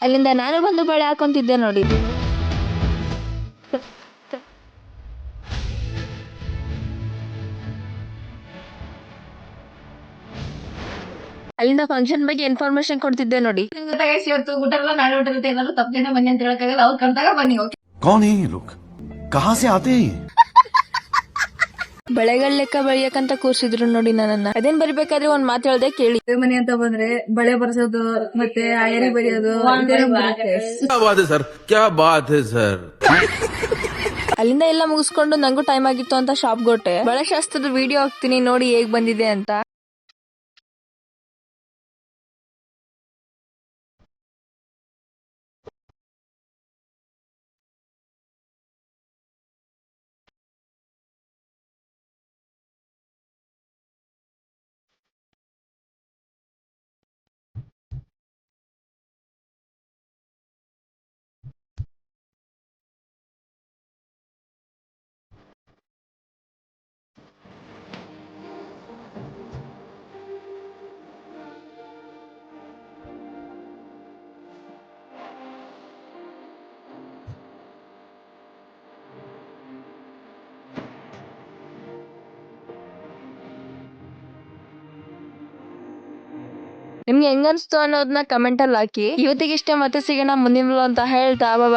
ಅಲ್ಲಿಂದ ನಾನು ಬಂದು ಬಳೆ ಹಾಕೊಂತಿದ್ದೆ ನೋಡಿ. ಅಲ್ಲಿಂದ ಫಂಕ್ಷನ್ ಬಗ್ಗೆ ಇನ್ಫಾರ್ಮೇಶನ್ ಕೊಡ್ತಿದ್ದೆ ನೋಡಿ. ಇವತ್ತು ಊಟ ಎಲ್ಲ ನಾಳೆ ಊಟ ಇರುತ್ತೆ, ಏನಾದ್ರು ತಪ್ಪದೇನೆ ಬನ್ನಿ ಅಂತ ಹೇಳಕ್ಕಾಗಲ್ಲ, ಅವ್ರು ಕರೆದಾಗ ಬನ್ನಿ. कौन है ये लोग, कहाँ से आते हैं? ಬಳೆಗಳ ಲೆಕ್ಕ ಬಳಿಯಕಂತ ಕೂರ್ಸಿದ್ರು ನೋಡಿ ನನ್ನನ್ನ. ಅದೇನ್ ಬರಿಬೇಕಾದ್ರೆ ಒಂದ್ ಮಾತು ಹೇಳ್ದೆ ಕೇಳಿ. ಮನೆ ಅಂತ ಬಂದ್ರೆ ಬಳೆ ಬರ್ಸೋದು ಮತ್ತೆ ಆಯರಿ ಬರೆಯೋದು क्या बात है सर, क्या बात है सर. ಅಲ್ಲಿಂದ ಎಲ್ಲ ಮುಗಿಸ್ಕೊಂಡು ನಂಗೂ ಟೈಮ್ ಆಗಿತ್ತು ಅಂತ ಶಾಪ್ ಗೊಟ್ಟೆ. ಬಳೆ ಶಾಸ್ತ್ರದ ವಿಡಿಯೋ ಹಾಕ್ತೀನಿ ನೋಡಿ ಹೇಗ್ ಬಂದಿದೆ ಅಂತ. ನಿಮ್ಗೆ ಹೆಂಗನ್ಸ್ತು ಅನ್ನೋದನ್ನ ಕಮೆಂಟ್ ಅಲ್ಲಿ ಹಾಕಿ. ಇವತ್ತಿಗೆ ಇಷ್ಟೇ, ಮತ್ತೆ ಸಿಗೋಣ ಮುಂದಿನ ಅಂತ ಹೇಳ್ತಾ ಬಾಯ್.